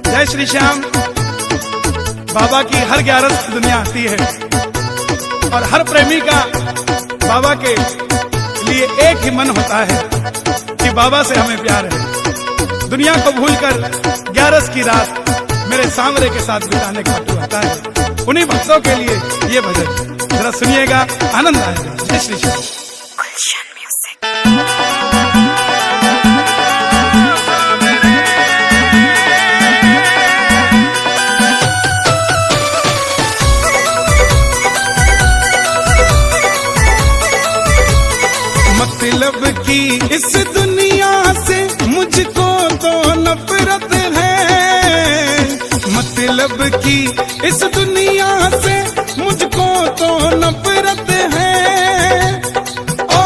जय श्री श्याम। बाबा की हर 11 दुनिया आती है और हर प्रेमी का बाबा के लिए एक ही मन होता है कि बाबा से हमें प्यार है। दुनिया को भूलकर 11 की रात मेरे सांवरे के साथ बिताने का तो आता है। उन्हीं भक्तों के लिए ये भजन जरा सुनिएगा, आनंद आएगा। जय श्री श्याम। मतलब की इस दुनिया से मुझको तो नफरत है, मतलब की इस दुनिया से मुझको तो नफरत है। ओ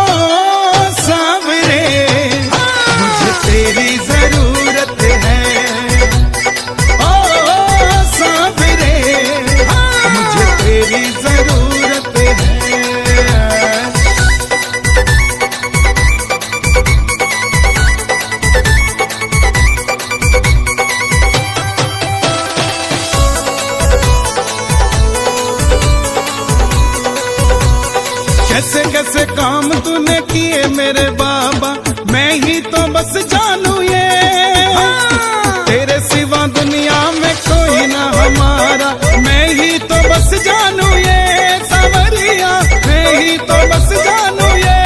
सांवरे मुझे तेरी जरूरत है, ओ सांवरे मुझे तेरी जरूरत है। कैसे कैसे काम तूने किए मेरे बाबा, मैं ही तो बस जानू ये। तेरे सिवा दुनिया में कोई ना हमारा, मैं ही तो बस जानू ये। सांवरिया मैं ही तो बस जानू ये।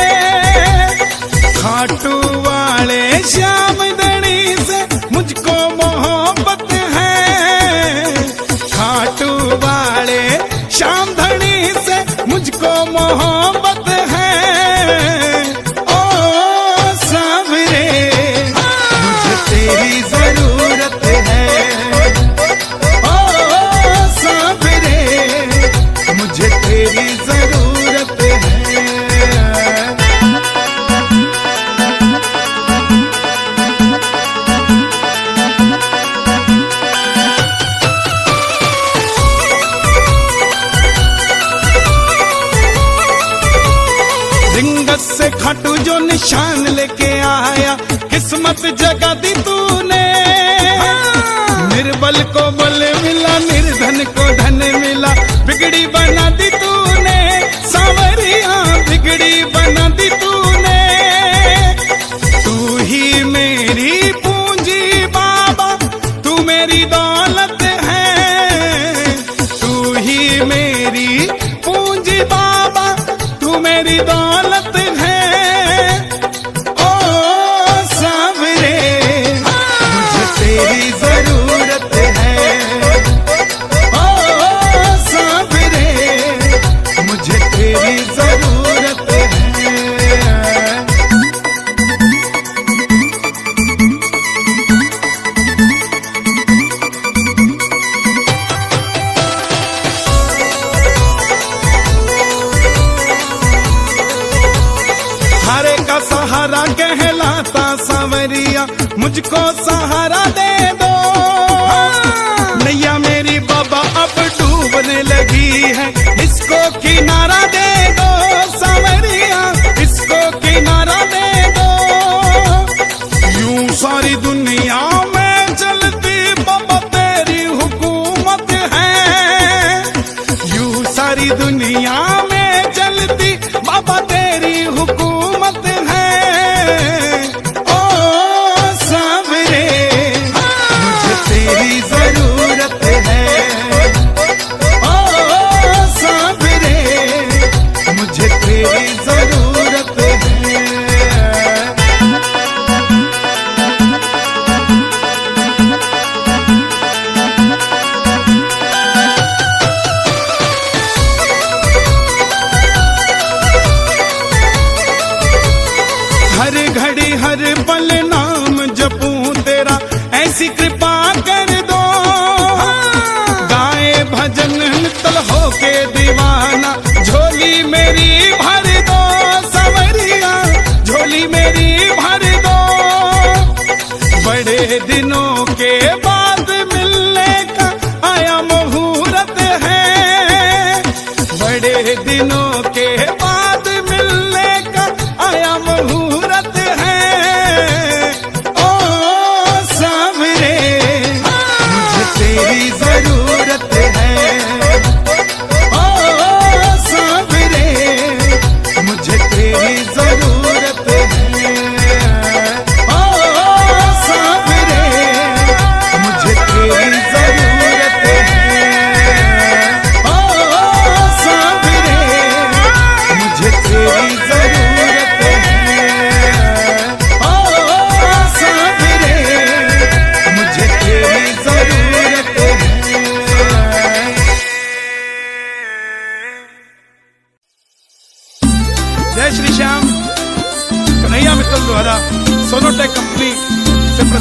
खाटू वाले श्याम धनी से मुझको मोहब्बत है, खाटू वाले श्याम धनी से मुझको मोहब्बत है। ओ सांवरे मुझे तेरी जरूरत है, ओ सांवरे मुझे तेरी जरूरत है। से खाटू जो निशान लेके आया, किस्मत जगा दी तूने। निर्बल को बल मिला, निर्धन को धन मिला, बिगड़ी बना दी तूने। सांवरिया बिगड़ी बना दी तूने। तू ही मेरी पूंजी बाबा, तू मेरी दौलत है। तू ही मेरी पूंजी बाबा, तू मेरी दौलत है। ओ सांवरे मुझे तेरी जरूरत है, ओ सांवरे मुझे तेरी जरूरत है। हारे का सहारा कहलाता सांवरिया, मुझको सहारा दे दो। नैया मेरी बाबा अब डूबने लगी है, इसको किनारा दे दो। सांवरिया इसको किनारा दे दो। यूं सारी दुनिया में चलती बाबा तेरी हुकूमत है, यूं सारी दुनिया में चलती बाबा तेरी हुकूमत है। ओ सांवरे मुझे तेरी जरूरत है, ओ सांवरे मुझे तेरी जरूरत है। हर घड़ी हर पल नाम जपूं तेरा, ऐसी कृपा कर दो। गाए भजन नितल होके दीवाना, झोली मेरी भर दो। सांवरिया झोली मेरी भर दो। बड़े दिनों के बाद मिलने का आया मुहूर्त है, बड़े दिनों के बाद मिलने का आया मुहूर्त है। ओ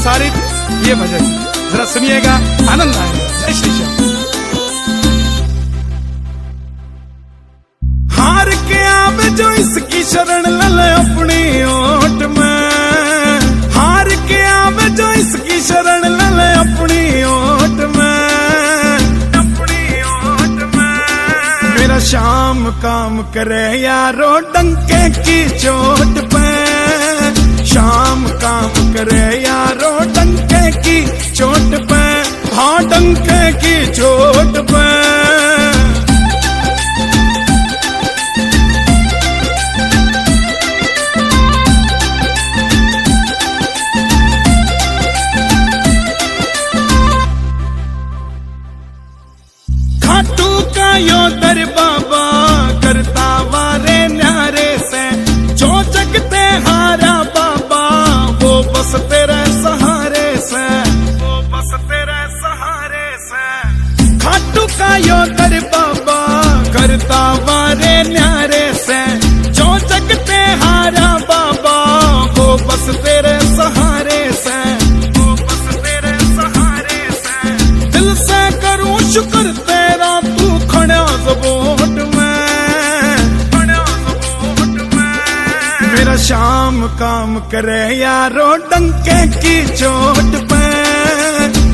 प्रसारित ये भजन जरा सुनिएगा, आनंद आएगा। जय श्री श्याम। हार के आवे जो इसकी शरण ले अपनी ओट में, हार के आवे जो इसकी शरण ले अपनी ओट में, अपनी ओट में। मेरा श्याम काम करे यारो डंके की चोट पे, श्याम काम करे यारो डंके की चोट पे, हाँ डंके की चोट पे। खाटू का यो दर बाबा करता वारे न्यारे से, जो जगते हारा बाबा वो बस तेरे सहारे से, वो बस तेरे सहारे से। खाटू का यो दर बाबा करता वारे न्यारे से, जो जगते हारा बाबा वो बस तेरे सहारे से, वो बस तेरे सहारे से। दिल से करूं शुक्र तेरा तू खड़ा ज़बोट में, खड़ा ज़बोट में। मेरा श्याम काम करे यारो डंके की चोट पे,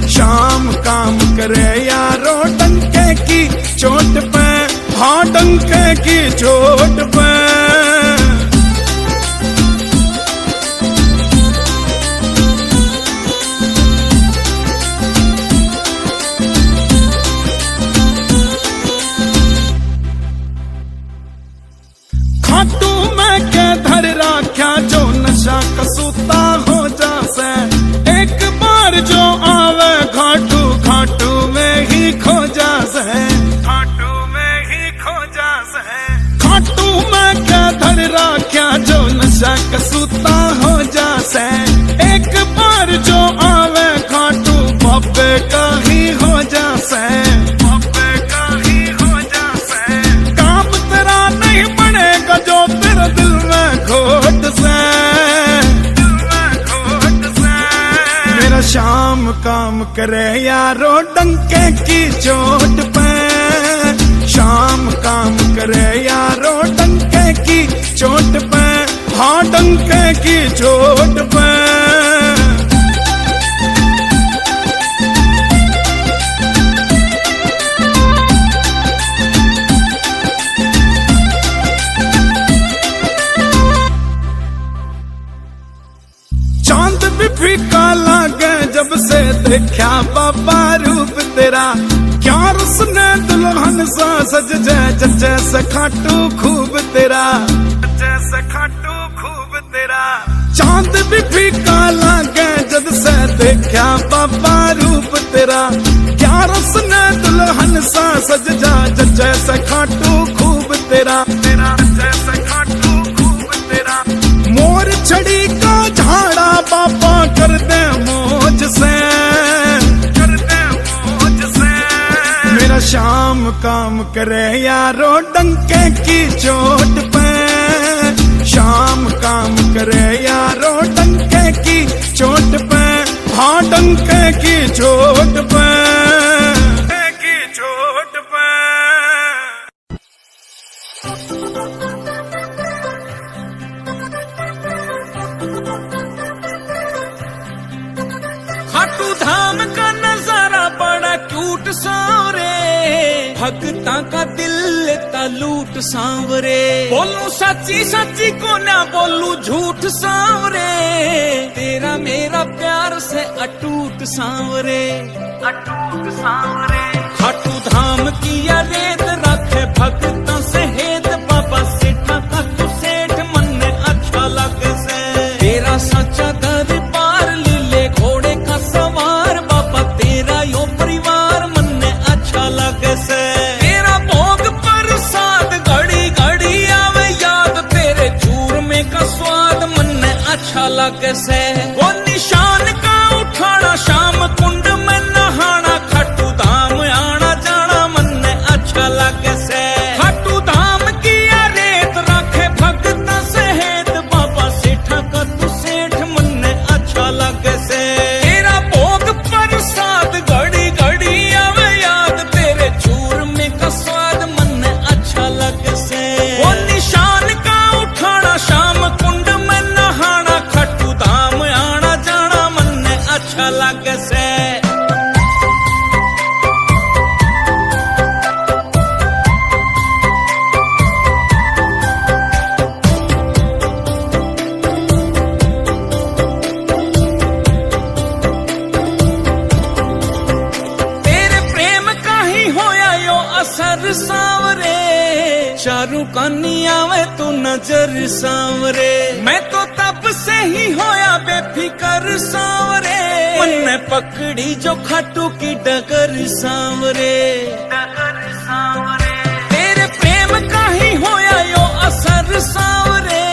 श्याम काम करे यारो डंके की चोट पे, हाँ डंके की चोट पे। खाटू मैं के धर राख्या जो नशा कसूता हो जासे, एक बार जो आवे घाटू घाटू में ही खो जासे, घाटू में ही खो जासे। खाटू मैं के धर राख्या जो नशा कसूता हो जासे, एक बार जो आवे घाटू बाबे का ही हो जासे, बाबे का ही हो जासे। काम तेरा नहीं बनेगा जो तेरा दिल में खोट से, दिल में खोट से। मेरा श्याम काम करे यारो डंके की चोट पे, श्याम काम करे यारो डंके की चोट पे, हाँ डंके की चोट पे। चांद भी फीका लागे जब से देखा बाबा रूप तेरा, क्या उसने दुल्हन सा सज जाए जैसे खाटू खूब तेरा, जैसे खाटू खूब तेरा। चांद भी फीका लागे जब से देखा बाबा रूप तेरा, क्या उसने दुल्हन सा सज जाए जैसे खाटू खूब तेरा, तेरा जैसे खाटू खूब तेरा। मोर छड़ी का झाड़ा बाबा कर दे मौज से, कर दे मौज से। मेरा श्याम काम करे यारो डंके की चोट पे, श्याम काम करे यारो डंके की चोट पे, हाँ डंके की चोट पे, की चोट पे। खाटू धाम का नजारा बड़ा क्यूट सांवरे, भक्ता का दिल लेता लूट सांवरे। बोलूं सच्ची सच्ची को ना बोलूं झूठ सांवरे, तेरा मेरा प्यार से अटूट सांवरे, अटूट सांवरे। खाटू धाम की या रेत रखे भक्ता से हेत, बाबा सेठा का तू सेठ मन में अच्छा लगे से। तेरा सच्चा दरबार लीले घोड़े का सवार, बाबा तेरा यो परिवार मन में अच्छा लगे से। तेरा भोग प्रसाद घड़ी घड़ी आवे याद, तेरे चूरमे का स्वाद मन में अच्छा लगे से। वो निशान का उठाना शाम कुंड में नहाना, खाटू धाम आना जाना मन में तेरा भोग प्रसाद घड़ी घड़ी आवे याद, तेरे चूरमे का स्वाद मन अच्छा लगे से। वो निशान का उठाना शाम कुंड में नहाना, खट्टू धाम आना जाना मन अच्छा लगे से। असर सांवरे चारू कानी आवे तू नजर सांवरे, मैं तो तब से ही होया बेफिकर सांवरे, मन पकड़ी जो खाटू की डगर सांवरे। तेरे प्रेम का ही होया यो असर सांवरे,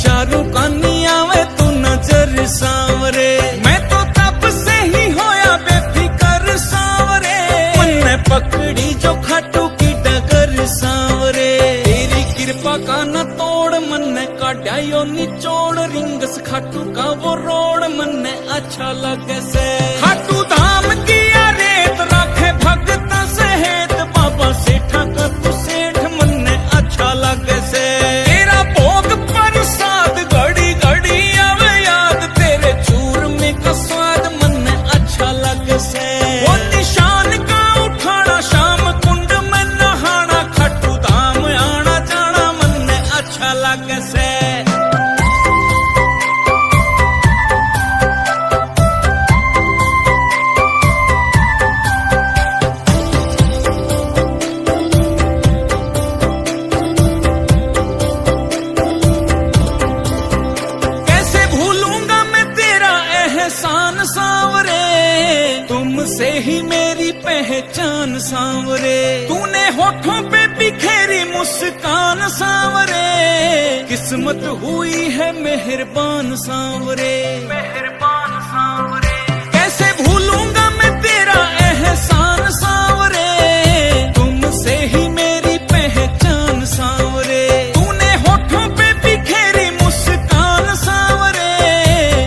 चारू कानी आवे तू नजर सांवरे, मैं तो तब से ही होया बेफिकर सांवरे, मन पकड़ी जो खाटू की डगर सांवरे। तेरी कृपा का न तोड़ मन काटा यो निचोड़, रिंगस खाटू का वो रोड मन अच्छा लगे से। खाटू धाम किया रेत राखे भगत सहेत, बाबा सेठा का तू सेठ मन अच्छा लगे से। तेरा भोग प्रसाद घड़ी घड़ी आवे याद, तेरे चूरमे का स्वाद मन अच्छा लगे से। वो निशान का उठाना शाम कुंड में नहाना, खट्टू धाम आना जाना मन अच्छा लगे से। कैसे भूलूंगा मैं तेरा एहसान सांवरे, तुमसे ही मेरी पहचान सांवरे, तूने होठों पे बिखेरी मुस्कान सांवरे, किस्मत हुई है मेहरबान सांवरे। कैसे भूलूंगा मैं तेरा एहसान सांवरे, तुमसे ही मेरी पहचान सांवरे, तूने होठों पे बिखेरी मुस्कान सांवरे,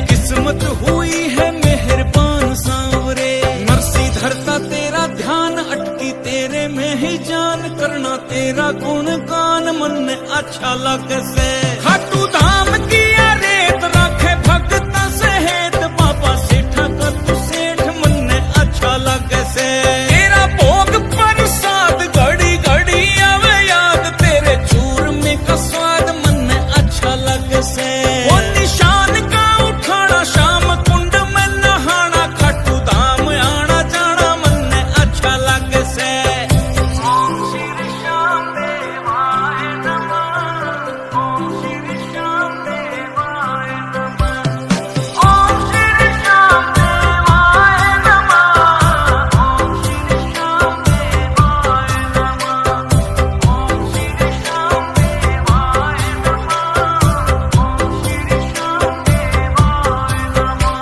किस्मत हुई है मेहरबान सांवरे। नरसी धरता तेरा ध्यान अटकी तेरे में ही जान, करना तेरा गुणगान मन अच्छा लगे से। खाटू धाम किया रेत राखे भगत सहेत, बाबा सेठा का तू सेठ मन अच्छा लगे से। तेरा भोग प्रसाद घड़ी घड़ी आवे याद, तेरे चूरमे का स्वाद मन अच्छा लगे से। वो निशान का उठाना शाम कुंड में नहाना, खट्टू धाम आना जाना मन अच्छा लगे से। ओम श्री श्याम देवाय नमः, ओम श्री श्याम देवाय नमः, ओम श्री श्याम देवाय नमः, ओम श्री श्याम देवाय नमः, ओम श्री श्याम देवाय नमः, ओम श्री श्याम देवाय नमः।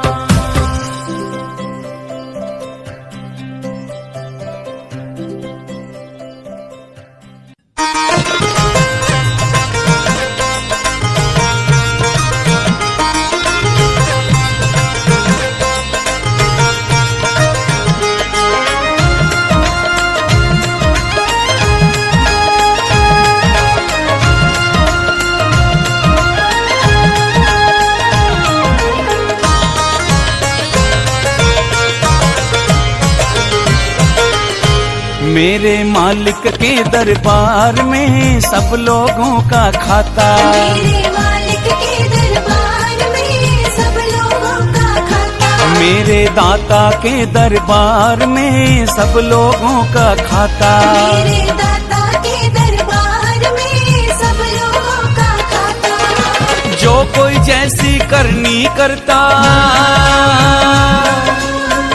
मेरे मालिक के दरबार में सब लोगों का खाता, मेरे मालिक के दरबार में सब लोगों का खाता, मेरे दाता के दरबार में सब लोगों का खाता, मेरे दाता के दरबार में सब लोगों का खाता। जो कोई जैसी करनी करता,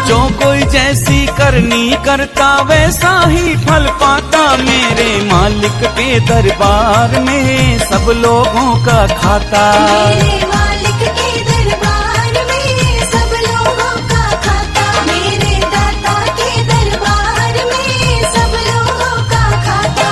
जो कोई जैसी करनी करता वैसा ही फल पाता, मेरे मालिक के दरबार में सब लोगों का खाता। मेरे मालिक के दरबार में सब लोगों का खाता, मेरे दाता के दरबार में सब लोगों का खाता।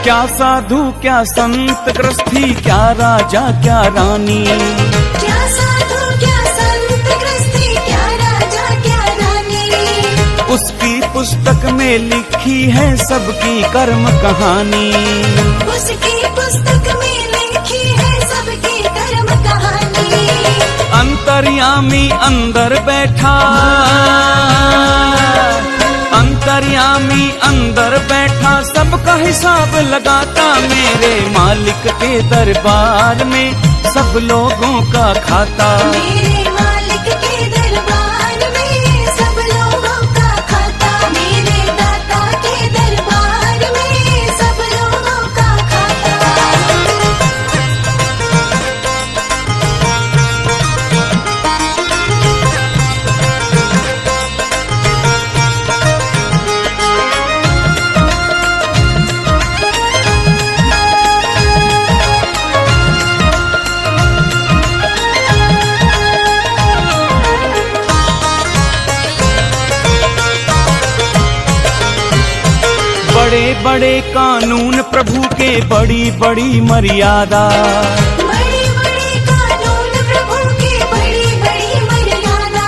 क्या साधु क्या संत गृहस्थी, क्या राजा क्या रानी, क्या साधु क्या संत गृहस्थी, क्या राजा क्या रानी। उसकी पुस्तक में लिखी है सबकी कर्म कहानी, उसकी पुस्तक में लिखी है सबकी कर्म कहानी। अंतर्यामी अंदर बैठा, अंतर्यामी अंदर बैठा सबका हिसाब लगाता, मेरे मालिक के दरबार में सब लोगों का खाता। मेरे मालिक के दरबार में सब लोगों का खाता, मेरे दाता के दरबार में सब लोगों का खाता। बड़े बड़े कानून प्रभु के, बड़ी बड़ी मर्यादा, बड़े बड़े कानून प्रभु के, बड़ी बड़ी मर्यादा।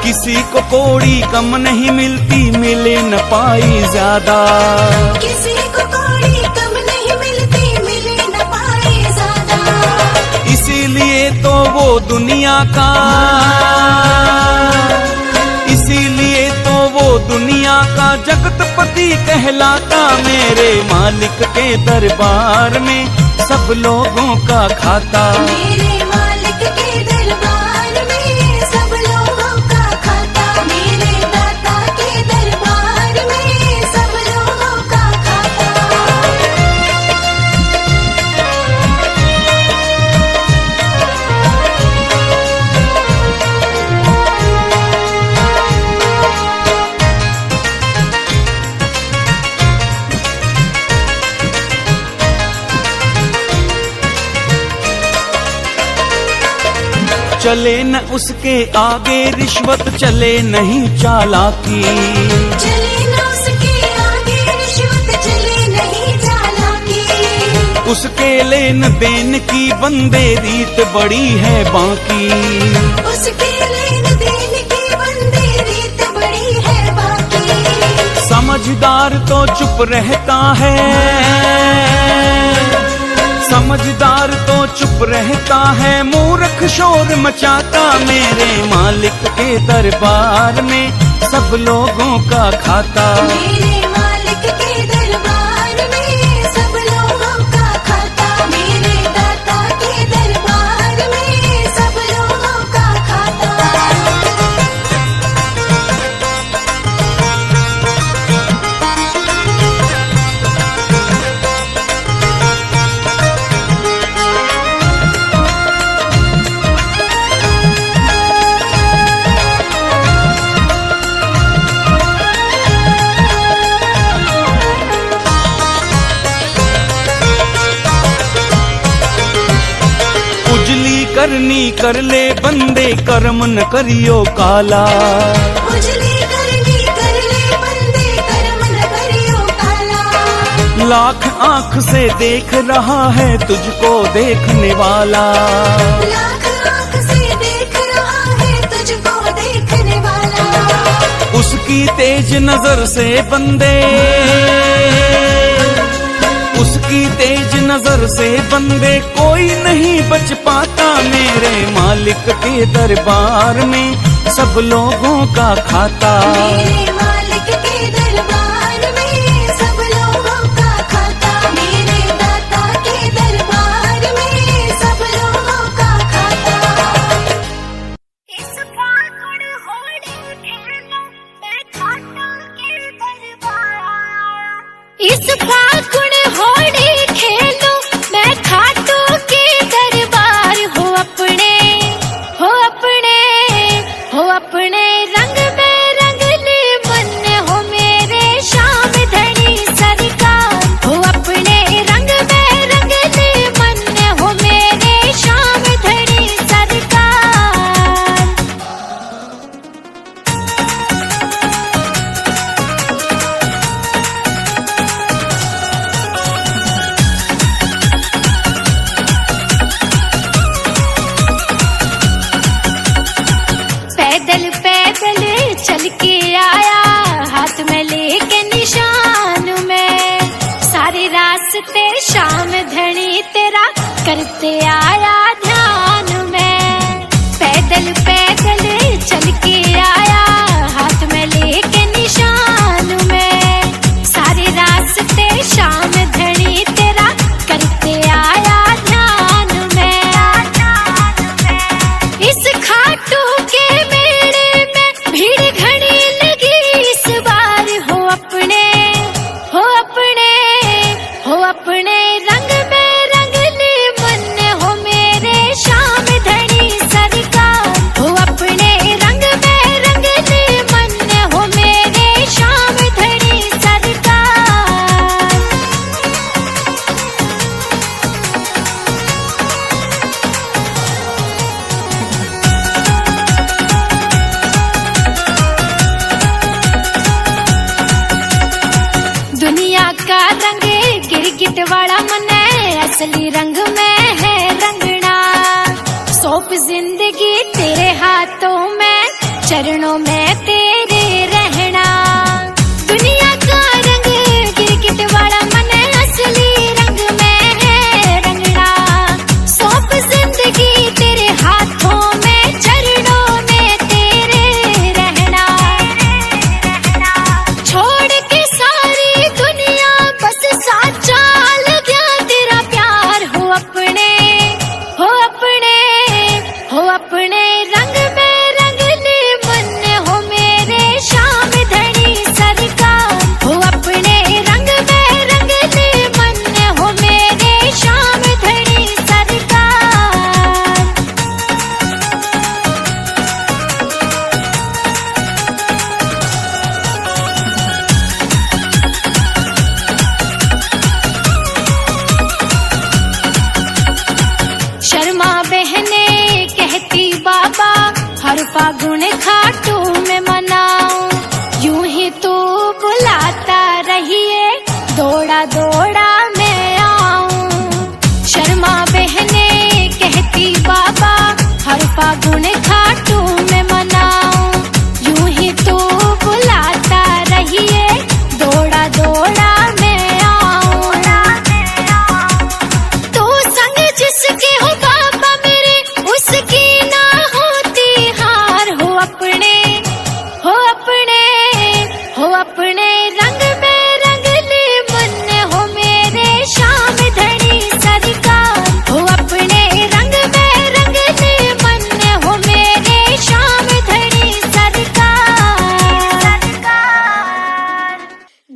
किसी को कोड़ी कम नहीं मिलती, मिले न पाई ज्यादा, किसी को कोड़ी कम नहीं मिलती, मिले न पाए ज्यादा। इसीलिए तो वो दुनिया का, इसीलिए तो वो दुनिया का जगतपति कहलाता, मेरे मालिक के दरबार में सब लोगों का खाता। मेरे मालिक के दरबार में सब लोगों का खाता, मेरे दाता के दरबार में सब लोगों का खाता। चले न उसके आगे रिश्वत, चले नहीं चालाकी, चले न उसके आगे रिश्वत, चले नहीं चालाकी। उसके लेन देन की बंदे रीत बड़ी है बाकी, उसके लेन देन की बंदे रीत बड़ी है बाकी। समझदार तो चुप रहता है, समझदार तो चुप रहता है, मूर्ख शोर मचाता, मेरे मालिक के दरबार में सब लोगों का खाता। मेरे मालिक के दरबार में सब लोगों का खाता, मेरे दाता के दरबार में सब लोगों का खाता। करनी कर ले बंदे, कर्म न करियो काला, उजली करनी कर ले बंदे, कर्म न करियो काला। लाख आंख से देख रहा है तुझको देखने वाला, लाख आंख से देख रहा है तुझको देखने वाला। उसकी तेज नजर से बंदे, उसकी तेज नजर से बंदे कोई नहीं बच पाता, मेरे मालिक के दरबार में सब लोगों का खाता। मेरे मालिक के दरबार में सब लोगों का खाता, मेरे दाता के दरबार में सब लोगों का खाता। इस फागुन होली खेलो मैं खाटू के दरबार, इस फागुन होली खेलो मैं खाटू के दरबार। हो अपने हो अपने हो अपने रंग में रंग ले मन करते आया ध्यान में, पैदल पैदल चल के आया हाथ में लेके निशान में, सारे रास्ते शाम धनी तेरा करते आया ध्यान में। इस खाटू के मेले में भीड़ घनी लगी इस बार, हो अपने हो अपने हो अपने रंग में रंग ले मन, हो मेरे श्याम धनी सरकार, हो अपने रंग में रंग ले मन, हो मेरे श्याम धनी सरकार। दुनिया का रंग गिरगिट वाला मन है, असली रंग में है रंगना, सौंप जिंदगी तेरे हाथों में, चरणों में तेरे रहना। दुनिया का रंग गिरगिट वाला मन है, असली रंग में है रंगना, सौंप जिंदगी तेरे हाथों में, चरणों में तेरे रहना। छोड़ के सारी दुनिया बस साचा लगा तेरा प्यार, हो अपने हो अपने हो अपने रंग में रंग ले मन, हो मेरे श्याम धनी सरकार, हो अपने रंग में रंग ले मन, हो मेरे श्याम धनी सरकार। शर्मा बहने कहती बाबा हर फागुन खाटू में मनाऊं, यूं ही तू बुलाता रहिए दौड़ा दौड़ा मैं आऊं। शर्मा बहने कहती बाबा हर फागुन खाटू में मनाऊं, यूं ही तू बुलाता रहिए दौड़ा दौड़ा मैं आऊं। तू संग जिसके हो बाबा मेरे, उसकी ना होती हार, हो अपने हो अपने हो अपने रंग में रंग ले मन, हो मेरे श्याम धनी सरकार, हो अपने रंग में रंग ले मन, हो मेरे श्याम धनी सरकार।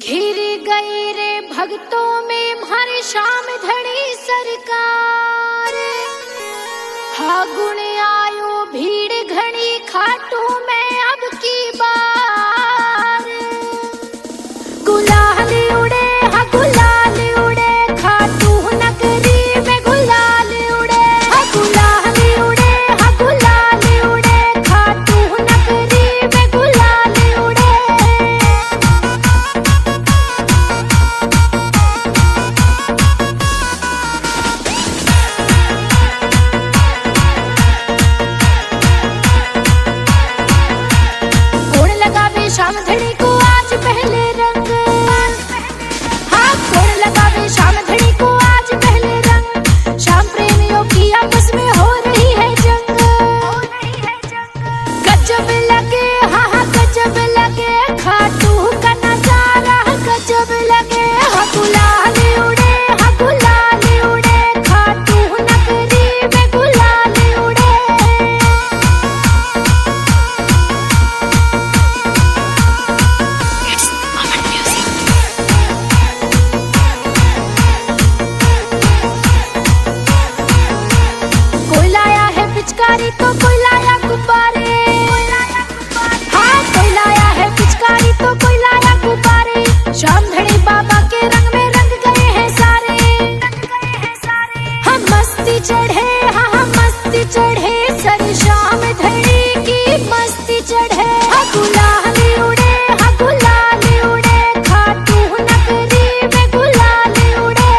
घिर गई रे भक्तों में हमारे श्याम धनी सरकार, फागुन आयो भीड़ घनी खाटू में अब की बार। गुलाल उड़े हा गुलाल उड़े, खाटू नगरी में गुलाल उड़े, हा गुलाल उड़े हा गुलाल उड़े, खाटू नगरी में गुलाल उड़े। कौन लगावे श्याम धनी को आज पहले रंग, हाँ कौन लगावे श्याम धनी को आज पहले रंग, श्याम प्रेमियों की आपस में हो रही है जंग। गजब लगे हाँ हाँ गजब लगे, खाटू का नजारा गजब लगे, हाँ गुलाल उड़े हाँ गुलाल उड़े, खाटू नगरी में गुलाल उड़े। कोई लाया है पिचकारी तो कोई लाया गुब्बारे, हाँ कोई लाया है पिचकारी तो कोई लाया गुब्बारे, श्याम धनी बाबा के रंग में रंग गए हैं सारे। हम मस्ती चढ़े हाँ हम मस्ती चढ़े, सर श्याम धनी की मस्ती चढ़े, हाँ गुलाल उड़े हाँ गुलाल उड़े, खाटू नगरी में गुलाल उड़े।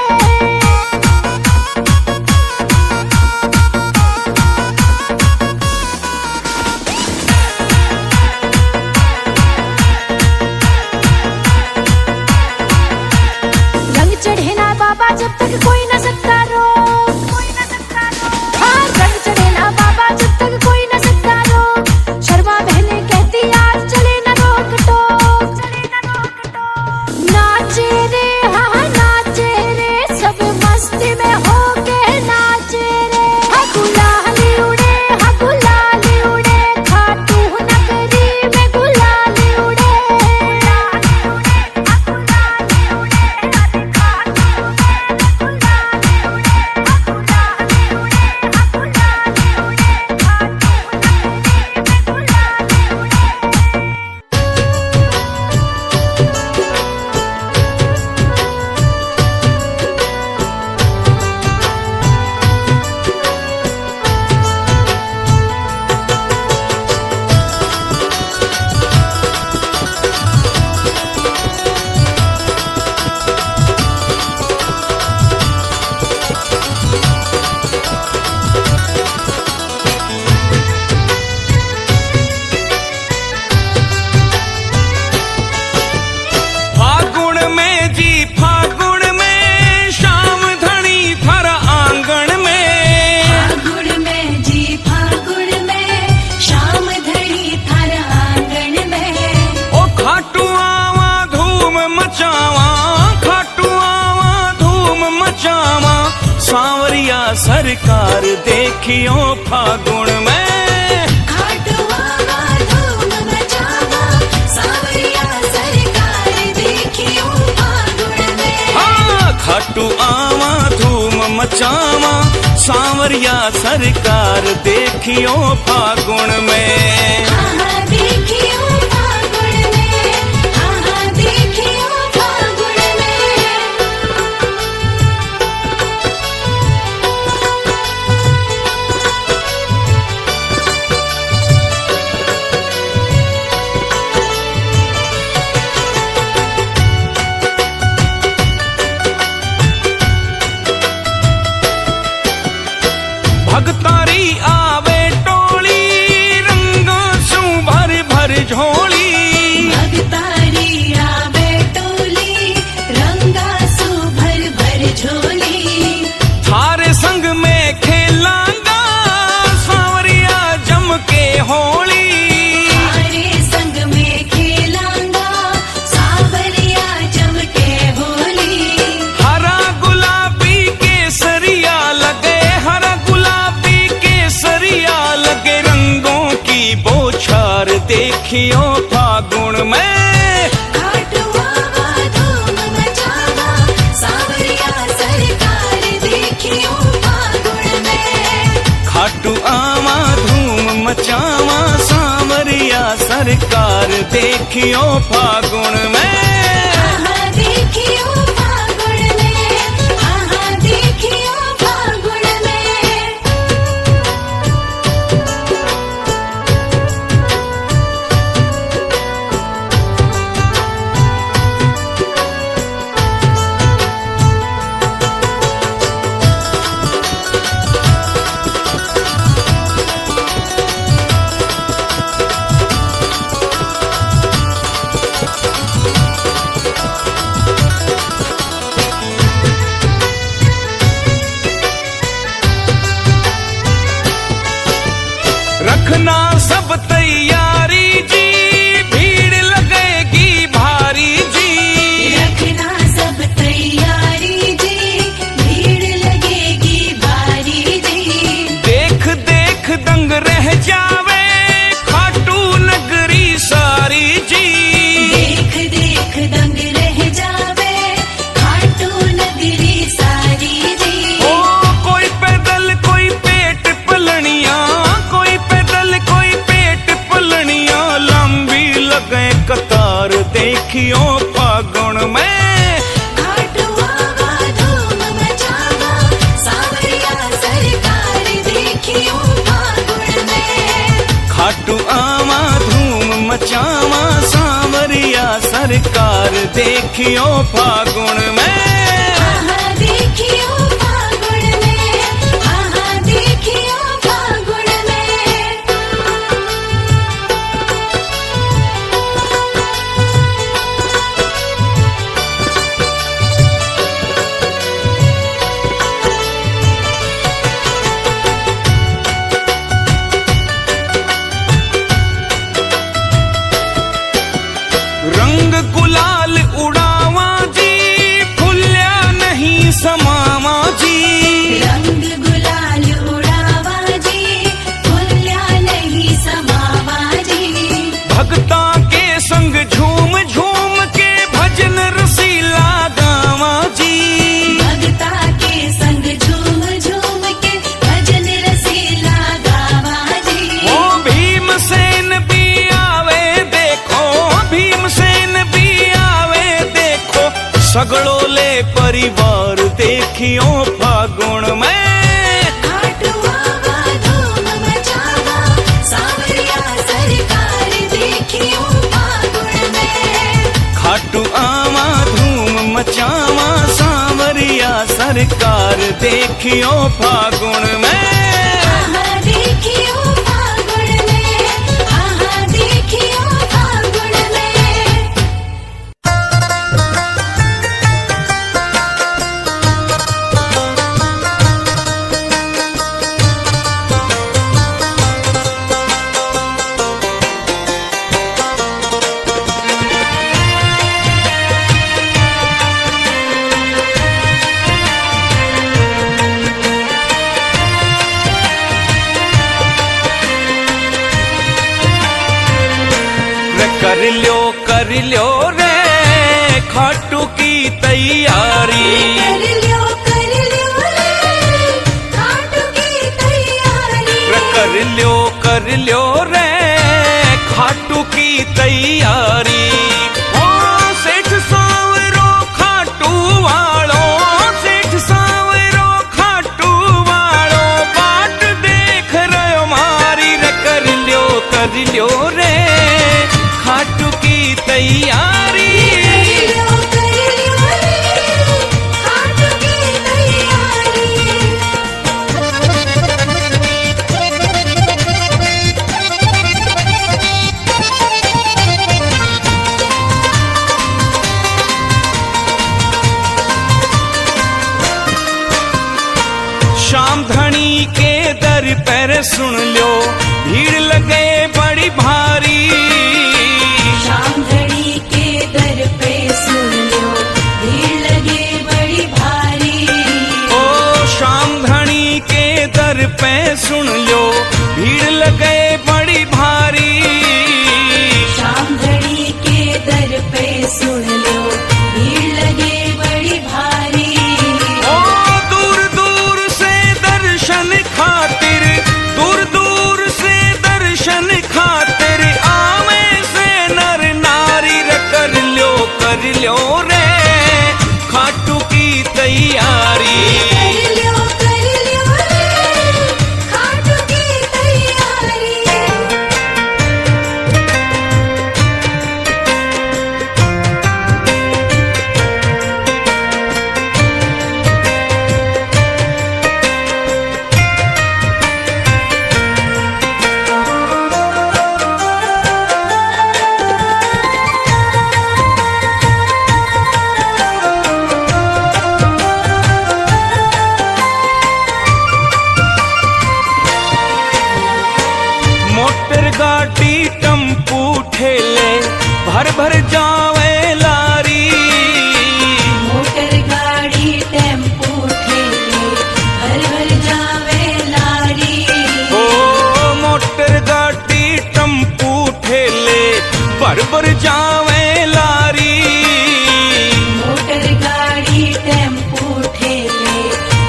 रंग चढ़े ना बाबा जब तक कोई न सकता रो, सांवरिया सरकार देखियो फागुन में। खाटू आवा धूम मचावा सांवरिया सरकार देखियो फागुन में। हाँ, खाटू आवा धूम मचावा सांवरिया सरकार देखियो फागुन में। हाँ हाँ देखियो फागुन में, हाँ हाँ देखियो फागुन में। भगतारी आवे टोली रंगों सु भर भर झोली। भगतारी आवे टोली रंगा सु भर भर झोली। थारे संग में खेलांगा सांवरिया जम के होली। थारे संग में खेलांगा सांवरिया जम के होली। हरा गुलाबी केसरिया लगे, हरा गुलाबी केसरिया लगे रंगों की बौछार देखियो फागुन में। खाटू आवा धूम मचावा सांवरिया सरकार देखियो फागुन में। खाटू आवा धूम मचावा सांवरिया सरकार देखियो फागुन में। हाँ हाँ देखियो फागुन में, हाँ हाँ देखियो फागुन में। रखना सब तैयारी जी, भीड़ लगेगी भारी जी। रखना सब तैयारी जी, भीड़ लगेगी भारी जी। देख देख दंग रह जावे खाटू नगरी सारी जी। देख देख दंग रह जावे खाटू नगरी सारी जी। ओ कोई पैदल कोई पेट पलनिया, कोई पैदल कोई पेट पलनिया लंबी लगे कतार देखियो फागुन में। खाटू आवा धूम मचावा सांवरिया सरकार देखियो फागुन में। खाटू आवा धूम मचावा सांवरिया सरकार देखियो फागुन में। हाँ हाँ देखियो फागुन में, हाँ हाँ देखियो फागुन में। रंग गुलाल उड़ावा जी, फुल्या नहीं समावा जी। रंग गुलाल उड़ावा जी, फुल्या नहीं समावा जी। भगता के संग झूम झूम के भजन रसीला गावा जी। भगता के संग झूम झूम के भजन रसीला गावा जी। ओ भीमसेन भी आवे देखो, भीमसेन भी आवे देखो सगड़ो ले परिवार देखियो फागुन में। खाटू आवा धूम मचावा सांवरिया सरकार देखियो फागुन में। खाटू आवा धूम मचावा सांवरिया सरकार देखियो फागुन में। हाँ हाँ देखियो फागुन में, हाँ हाँ देखियो फागुन में। कर लो रे खाटू की तैयारी। कर लो रे खाटू की तैयारी। कर लो रे खाटू की तैयारी। ओ सेठ सांवरो खाटू वालो, सेठ सांवरो खाटू वालो बाट देख रहे मारी रे। कर लो रे खाटू की तैयारी। कर लो रे खाटू की तैयारी। शाम धनी के दर पर सुन लो भीड़ लगे बड़ी भारी। शाम धनी के दर पे सुन लो भीड़ लगे बड़ी भारी। ओ शाम धनी के दर पे सुन लो भीड़ लगे बड़ी भारी। शाम धनी के दर पे सुन लो भीड़ लगे बड़ी भारी। ओ दूर दूर से दर्शन खातिर, दूर दूर से दर्शन खातिर आवे से नर नारी रे। कर लो रे खाटू की तैयारी। कर लो रे खाटू की तैयारी। मोटर गाड़ी टम्पू ठेले भर भर जावे लारी। मोटर गाड़ी टेम्पो ठेले भर भर जावे लारी। ओ मोटर गाड़ी टम्पू ठेले भर भर जावे लारी। मोटर गाड़ी टेम्पो ठेले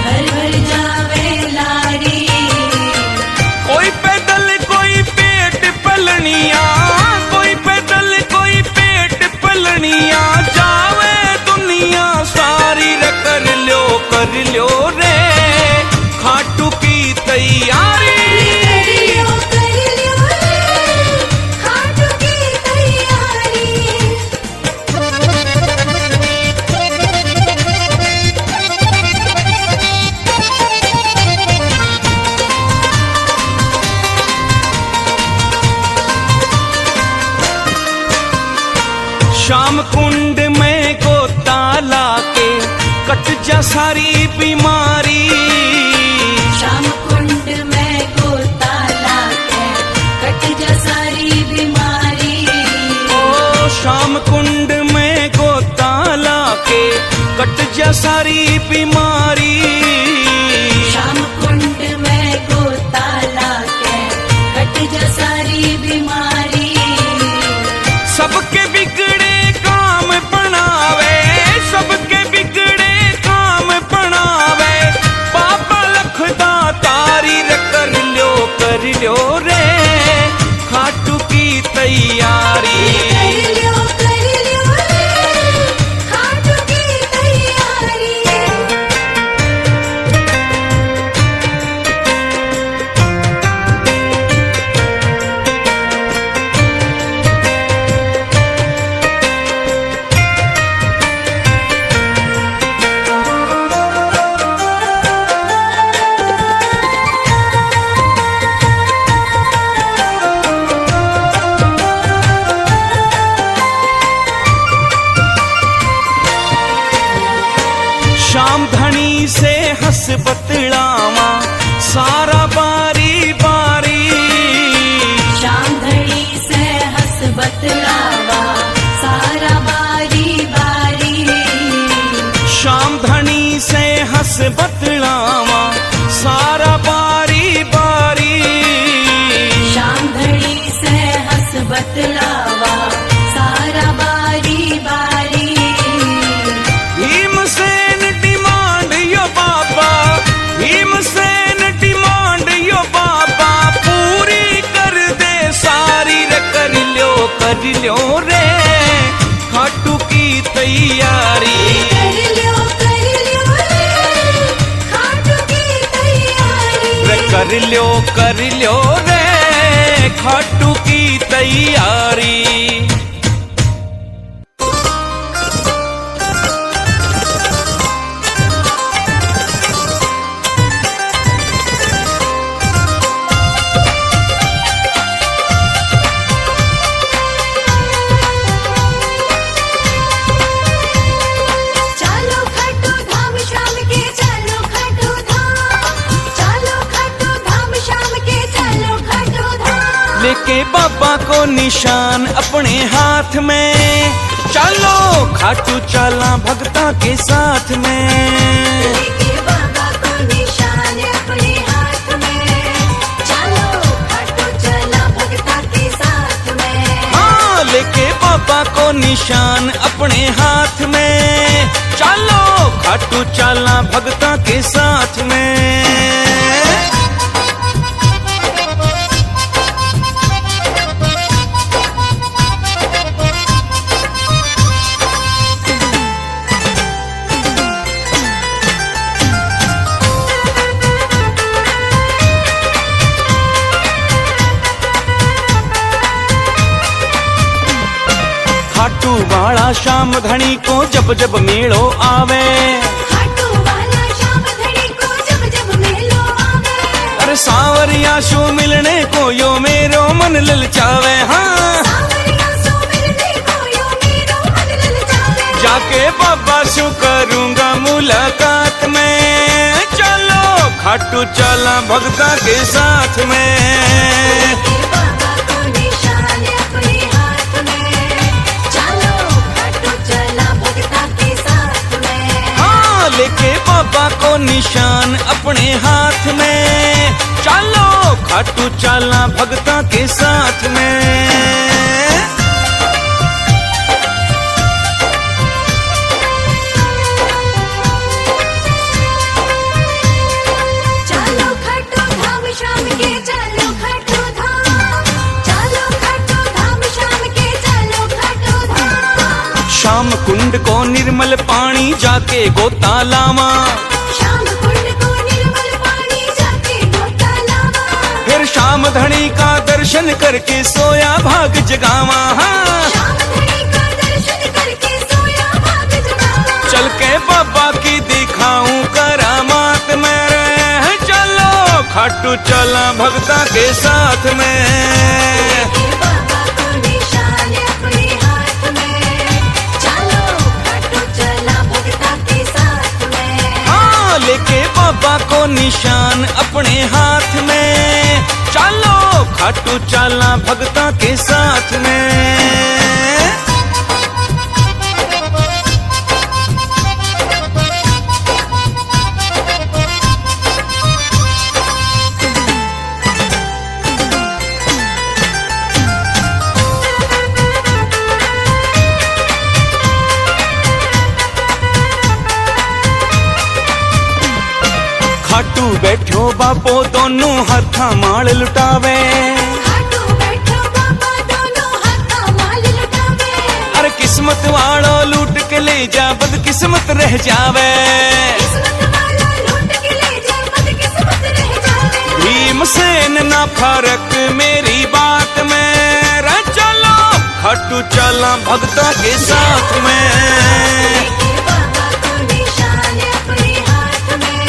भर भर जावे लारी। कोई पैदल कोई पेट पलनिया, कोई पैदल कोई पेट पलनिया जावे दुनिया सारी रे। कर लो रे खाटू की तैयारी। कर लो रे खाटू की तैयारी। श्याम कुंड में गोता लाके कट जा सारी बीमारी। शाम कुंड में गोता लाके कट जा सारी बीमारी। ओ शाम कुंड में गोता लाके कट जा सारी बीमारी। शाम कुंड में गोता लाके कट जा सारी बीमारी। सबके बिगड़े काम बनावे, सबके बिगड़े काम बनावे बाबा लखदा तारी रे। कर लो रे खाटू की तैयारी। कर लो रे खाटू की तैयारी। शाम धनी से हंस बतलावा सारा बारी बारी। शाम धनी से हंस बतलावा सारा बारी बारी। शाम धनी से हंस बतलावा सारा बारी बारी। शाम धनी से हंस बतलावा सारा बारी कर लो रे खाटू की तैयारी। लेके बाबा को निशान अपने हाथ में, चलो खाटू चला भगता के साथ में। लेके बाबा को निशान अपने हाथ में, चलो खाटू चला भगता के साथ में। हाँ, लेके बाबा को निशान अपने हाथ में, चलो खाटू चला भगता के साथ में। खाटू वाला श्याम धनी को जब जब मेलो आवे, खाटू वाला श्याम धनी को जब जब मेलो आवे। अरे सांवरिया शो मिलने को यो मेरो मन ललचावे। हाँ, सांवरिया सो मिलने को यो मेरो मन ललचावे। जाके बाबा शो करूंगा मुलाकात में, चलो खाटू चला भगता के साथ में। बाबा को निशान अपने हाथ में, चलो खाटू चला भगता के साथ में। हाँ, लेके बाबा को निशान अपने हाथ में, चलो खाटू चला भगता के साथ में। चलो खाटू धाम शाम के, चलो खाटू धाम, चलो खाटू धाम शाम के, चलो खाटू धाम। श्याम कुंड को निर्मल पानी जाके गोता लावा, शाम कुंड को निर्मल पानी जाके गोता लावा। फिर श्याम धनी का दर्शन करके सोया भाग जगावा। हाँ, शाम धनी का दर्शन करके सोया भाग जगावा। चल के बाबा की दिखाऊं करामात मेरे, चलो खाटू चला भगता के साथ में। बाबा को निशान अपने हाथ में, चलो खाटू चला भगता के साथ में। हाँ, लेके बाबा को निशान अपने हाथ में, चलो खाटू चला भगता के साथ में। खाटू बैठो बापो दोनों हाथा माल लुटावे, खाटू बैठो बाबा दोनों हाथा माल लुटावे। अरे किस्मत वालो लूट के ले जा बदकिस्मत रह जावे। किस्मत वाला लूट के ले जा बदकिस्मत रह जावे। भीमसेन ना फर्क मेरी बात में, रे चलो खाटू चला भगता के साथ में। बाबा को निशान अपने हाथ में,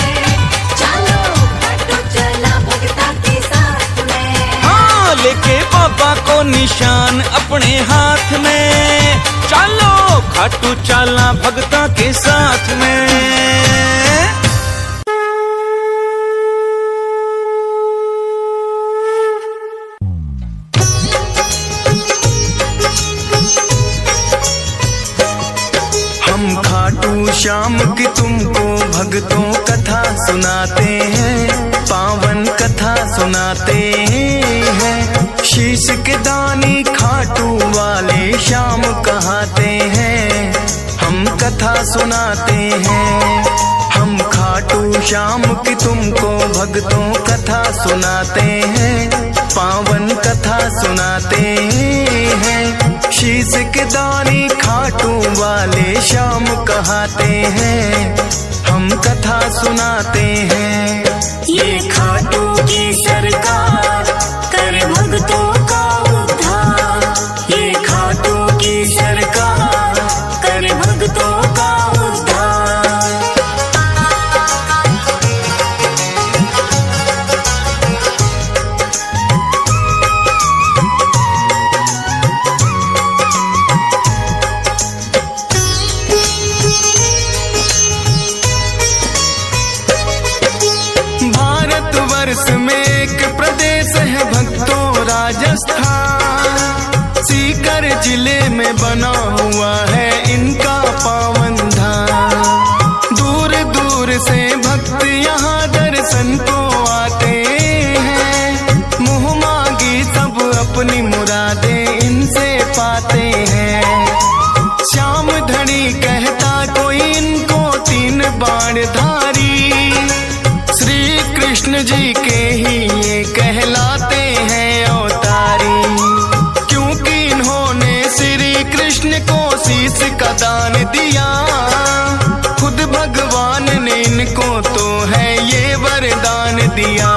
चलो खाटू चला भगता के साथ में। हाँ, लेके बाबा को निशान अपने हाथ में, चलो खाटू चला भगता के साथ में। हम खाटू श्याम की तुमको भक्तों कथा सुनाते हैं, पावन कथा सुनाते हैं। शीश के दानी खाटू वाले श्याम कहाते हैं, हम कथा सुनाते हैं। हम खाटू श्याम की तुमको भक्तों कथा सुनाते हैं, पावन कथा सुनाते हैं। शीश के दानी खाटू वाले श्याम कहाते हैं, हम कथा सुनाते हैं। ये खाटू की वर्ष में एक प्रदेश है भक्तों राजस्थान। सीकर जिले में बना हुआ है इनका पावन धाम। दूर दूर से भक्त यहाँ दर्शन को आते हैं। मुँह मांगी सब अपनी मुरादें इनसे पाते हैं। श्याम धनी कहता कोई इनको 3 बाणधारी। श्री कृष्ण जी के ही ये कहलाते हैं अवतारी। क्योंकि इन्होंने श्री कृष्ण को शीश का दान दिया। खुद भगवान ने इनको तो है ये वरदान दिया।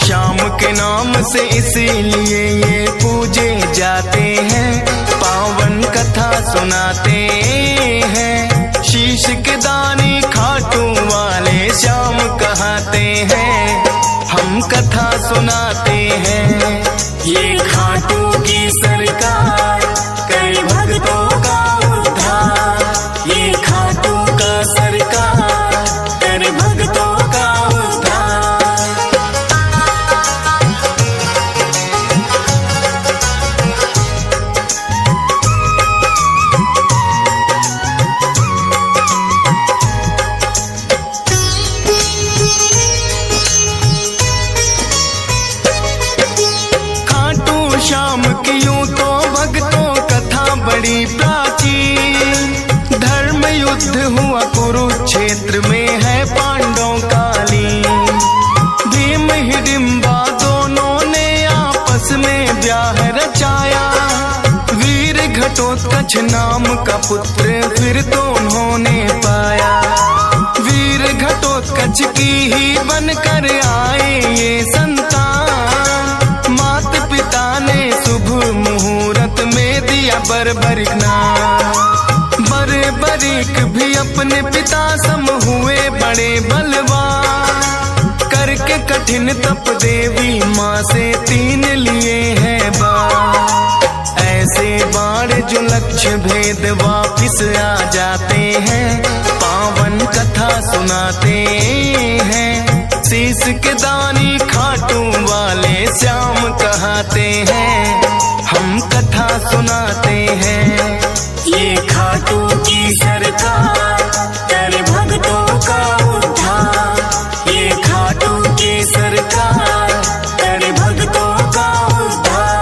श्याम के नाम से इसीलिए ये पूजे जाते हैं। पावन कथा सुनाते हैं। शीश के दानी खाटू वाले श्याम कहते हैं। हम कथा सुनाते हैं। ये खाटू की सरकार करे भक्तों का उद्धार। ये खाटू का सरकार करे भक्तों का उद्धार। श्याम की यूं तो भक्तों कथा बड़ी प्राचीन। धर्म युद्ध हुआ कुरुक्षेत्र में है पांडवों कालीन। भीम हिडिंबा दोनों ने आपस में ब्याह रचाया। वीर घटोत्कच नाम का पुत्र फिर तो उन्होंने पाया। वीर घटोत्कच की ही बनकर आए ये संतान। माता पिता ने शुभ मुहूर्त में दिया बर्बरिक नाम। बर्बरिक भी अपने पिता सम हुए बड़े बलवान। करके कठिन तप देवी माँ से 3 लिए हैं बाण। ऐसे बाण जो लक्ष्य भेद वापिस आ जाते हैं। पावन कथा सुनाते हैं। शीश के दानी खाटू वाले श्याम कहते हैं। हम कथा सुनाते हैं। ये खाटू की सरकार करे भक्तों का उद्धार। ये खाटू की सरकार करे भक्तों का उद्धार।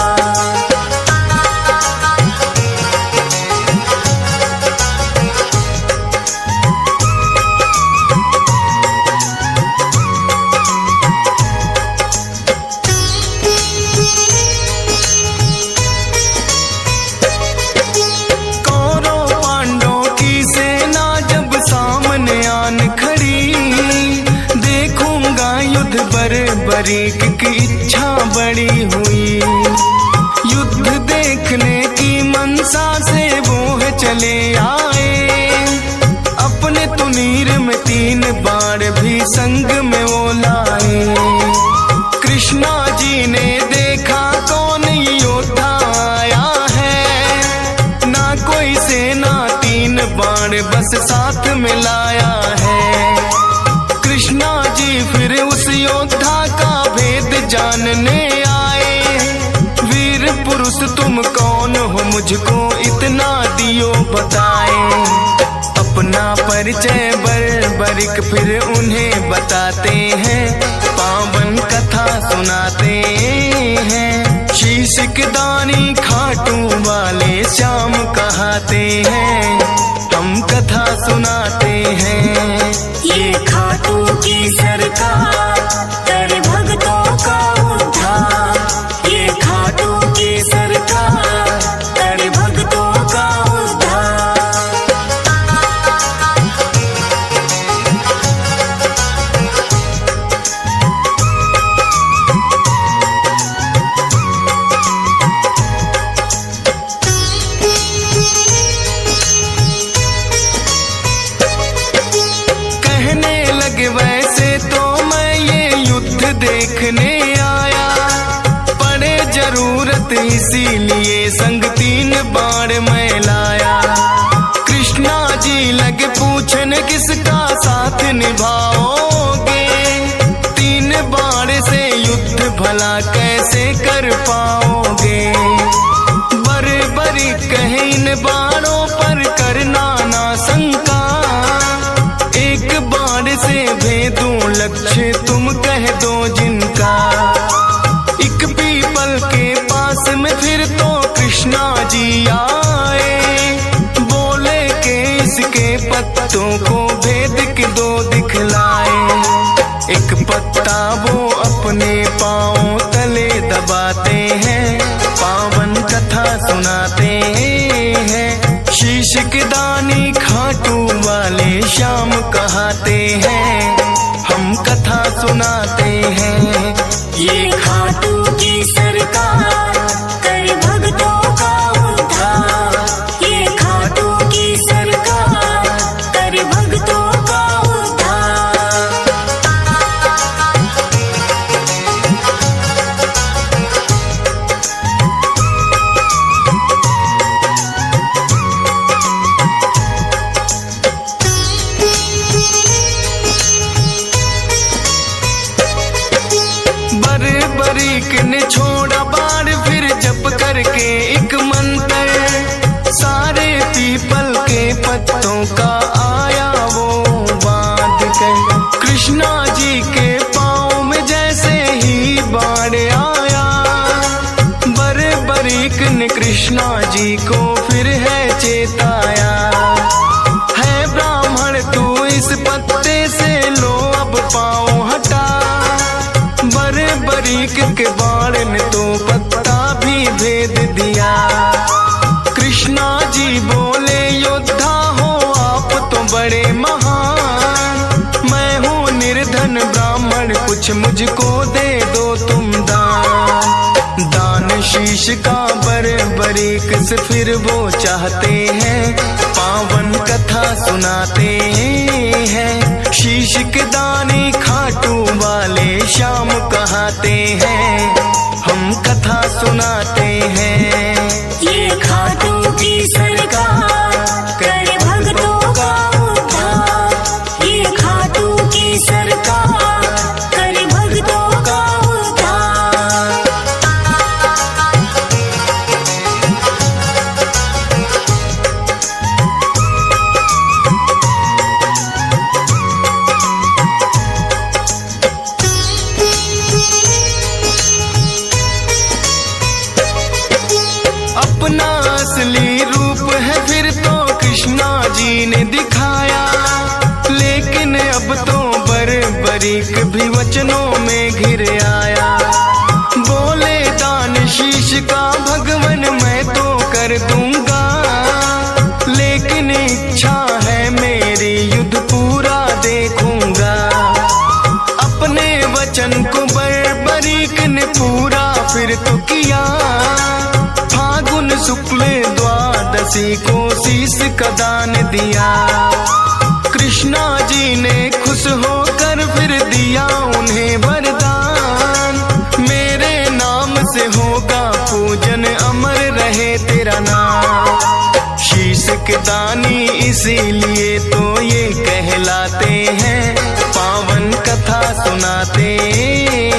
बर्बरिक की इच्छा बड़ी हुई। युद्ध देखने की मनसा से वो है चले आए। अपने तुनीर में 3 बाण भी संग में वो लाए। कृष्णा जी ने देखा कौन योद्धा आया है। ना कोई सेना 3 बाण बस साथ में लाया है। कृष्णा जी फिर उस योद्धा का भेद जानने आए। वीर पुरुष तुम कौन हो मुझको इतना दियो बताए। अपना परिचय बर्बरिक फिर उन्हें बताते हैं। पावन कथा सुनाते हैं। शीश के दानी खाटू वाले श्याम कहते हैं। हम कथा सुनाते हैं। ये खाटू की सरकार करे भक्तों का उद्धार। ये खाटू की सरकार करे भक्तों का उद्धार। वैसे तो मैं ये युद्ध देखने आया। पड़े जरूरत इसीलिए संग 3 बाण मैं लाया। कृष्णा जी लगे पूछने किसका साथ निभाओगे। 3 बाण भला कैसे कर पाओगे। बरी कहे इन बाणों पर करना ना शंका, एक बाण से भेदूं लक्ष्य तुम कह दो जिनका। एक पीपल के पास में फिर तो कृष्णा जी आए, बोले के इसके पत्तों को भेद के दो दिखलाए। एक पत्ता वो अपने पांव तले दबाते हैं, पावन कथा सुनाते हैं। शीश के दानी खाटू वाले श्याम कहाते हैं, हम कथा सुनाते हैं। ये खाटू की सरकार कर भक्तों का उद्धार, ये खाटू की सरकार कर भक्तों का उद्धार। बरीक ने छोड़ा बाण फिर जप करके एक मंत्र, सारे पीपल के पत्तों का आया वो बांध कर। कृष्णा जी के पाँव में जैसे ही बाण आया, बरीक ने कृष्णा जी को फिर है चेताया। है ब्राह्मण तू इस पत्ते से लो अब पाँव हटा, बरीक के बाण ने तो पत्ता भी भेद दिया। कृष्णा जी बोले योद्धा हो आप तो बड़े महान, मैं हूँ निर्धन ब्राह्मण कुछ मुझको दे दो तुम दान। दान शीश का बरीक से फिर वो चाहते हैं, पावन कथा सुनाते हैं। शीश के दानी खाटू वाले श्याम कहाते हैं, हम कथा सुनाते हैं। ये खाटू की सरकार कर भक्तों का उद्धार, ये खाटू की सरकार कर भक्तों का उद्धार। अपना असली रूप है फिर तो कृष्णा जी ने दिखाया, लेकिन अब तो बरीक भी वचनों में घिर आया। बोले दान शीश का भगवन मैं तो कर दूंगा, लेकिन इच्छा है मेरी युद्ध पूरा देखूंगा। अपने वचन को बरीक ने पूरा फिर तो किया, फागुन शुक्ल द्वादशी को शीश का दान दिया। कृष्णा जी ने खुश होकर फिर दिया उन्हें वरदान, मेरे नाम से होगा पूजन अमर रहे तेरा नाम। शीश के दानी इसीलिए तो ये कहलाते हैं, पावन कथा सुनाते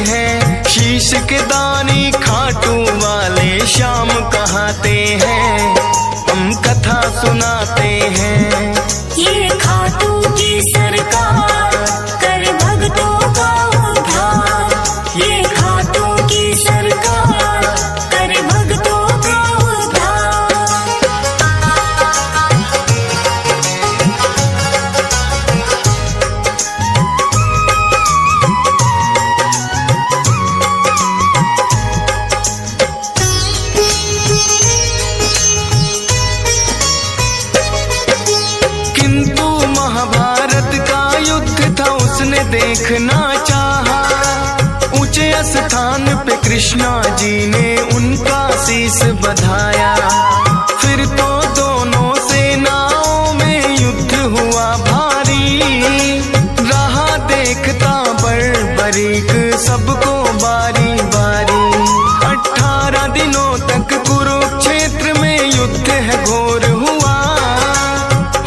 हैं। शीश के दानी खाटू वाले श्याम कहाते हैं, हम कथा सुनाते हैं। ये खाटू की सरकार कर भक्तों का उद्धार, ये खाटू की सरकार कर भक्तों का उद्धार। देखना चाहा, ऊंचे स्थान पे कृष्णा जी ने उनका शीश बधाया। फिर तो दोनों सेनाओं में युद्ध हुआ भारी, रहा देखता बरीक सबको बारी बारी। 18 दिनों तक कुरुक्षेत्र में युद्ध है घोर हुआ,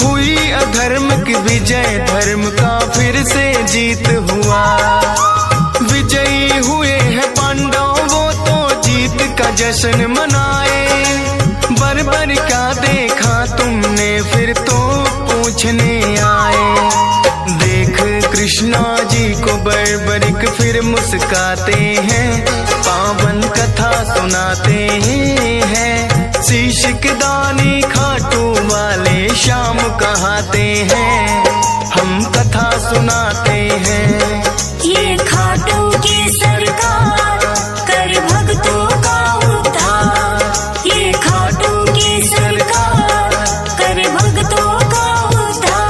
हुई अधर्म की विजय धर्म का फिर से जीत हुआ। विजयी हुए हैं पांडव जश्न मनाए। बर क्या देखा तुमने फिर तो पूछने आए। देख कृष्णा जी को बरबरिक फिर मुस्काते हैं, पावन कथा सुनाते हैं। शीश के दानी खाटू वाले श्याम कहाते हैं, हम कथा सुनाते हैं। ये खाटू की सरकार कर भक्तों का उद्धार। ये खाटू की सरकार कर भक्तों का उद्धार।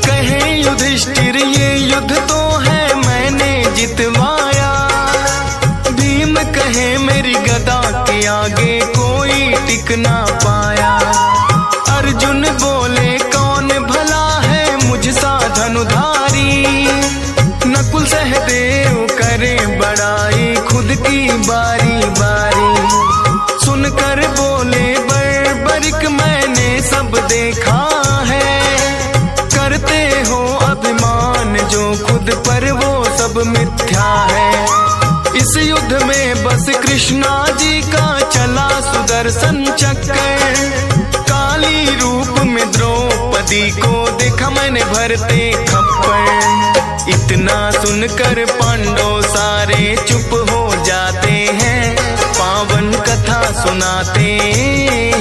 कहे युधिष्ठिर ये युद्ध तो है मैंने जितवाया। भीम कहे मेरी गदा के आगे कोई टिक ना पाया। अर्जुन बोले कौन भला है मुझसा धनुधारी। नकुल सहदेव करे बड़ाई खुद की बारी बारी। सुनकर बोले बरबरिक मैंने सब देखा है। करते हो अभिमान जो खुद पर वो सब मिथ्या है। इस युद्ध में बस कृष्णा जी का चला सुदर्शन चक्कर। काली रूप में द्रौपदी को देखा मैंने भरते खप्पर। इतना सुनकर पांडव सारे चुप हो जाते हैं, पावन कथा सुनाते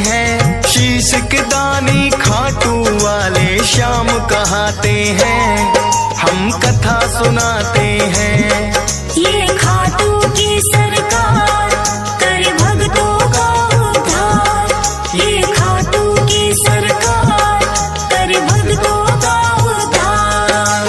हैं। शीश के दानी खाटू वाले श्याम कहाते हैं, हम कथा सुनाते हैं। ये खाटू की सरकार कर भक्तों का उद्धार। ये खाटू की सरकार कर भक्तों का उद्धार।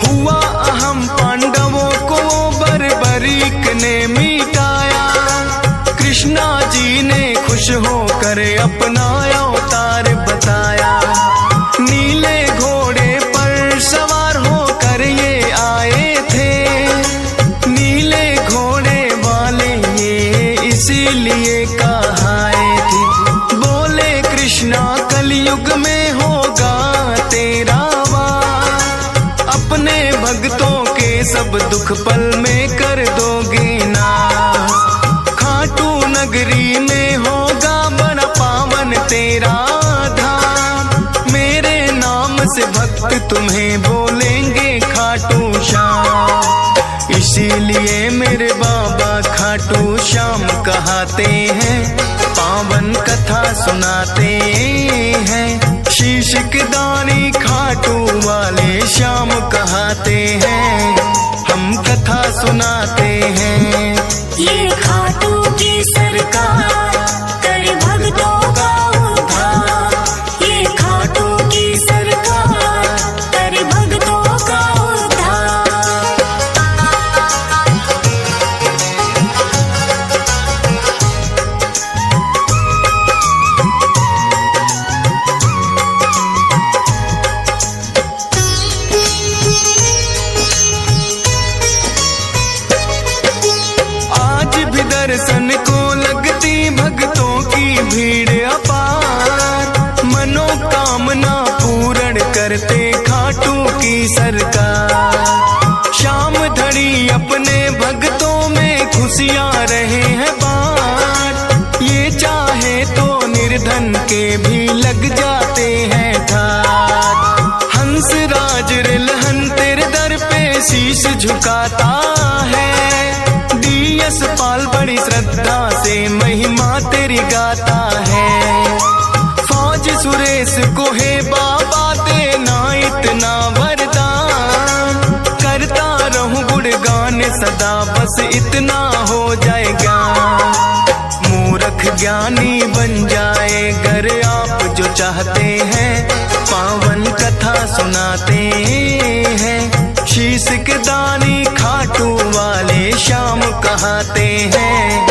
हुआ अहम पांडवों को बरबरीक ने मिटाया। कृष्णा जी ने खुश होकर अपना अवतार बताया। नीले घोड़े पर सवार होकर ये आए थे। नीले घोड़े वाले ये इसीलिए कहाए थे। बोले कृष्णा कलयुग में होगा तेरा वार। अपने भक्तों के सब दुख पल में कर दोगे नाश। खाटू नगरी में होगा बड़ा पावन तेरा धाम। मेरे नाम से भक्त तुम्हें बोलेंगे खाटू श्याम। इसीलिए मेरे बाबा खाटू श्याम कहाते हैं, पावन कथा सुनाते हैं। शीश के दानी खाटू वाले श्याम कहाते हैं, हम कथा सुनाते हैं। ये खाटू की सरकार कर भक्तों का उद्धार। ये खाटू की सरकार कर भक्तों का उद्धार। आज भी दर्शन को लगती भक्तों की भीड़ अपार। मनोकामना पूर्ण करते खाटू की सरकार। शाम धड़ी अपने भक्तों में खुशियाँ रहे हैं बाँट। ये चाहे तो निर्धन के भी लग जाते हैं ठाट। हंस राज रिलहन तेरे दर पे शीश झुकाता है। डीएस पाल बड़ी श्रद्धा से महिमा तेरी गाता है। फौज सुरेश को है बाबा देना इतना वरदान। करता रहूं गुणगान सदा बस इतना हो जाए ज्ञान। मूर्ख ज्ञानी बन जाए गर आप जो चाहते हैं, पावन कथा सुनाते हैं। शीश के दानी खाटू वाले श्याम कहाते हैं,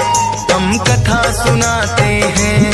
हम कथा सुनाते हैं।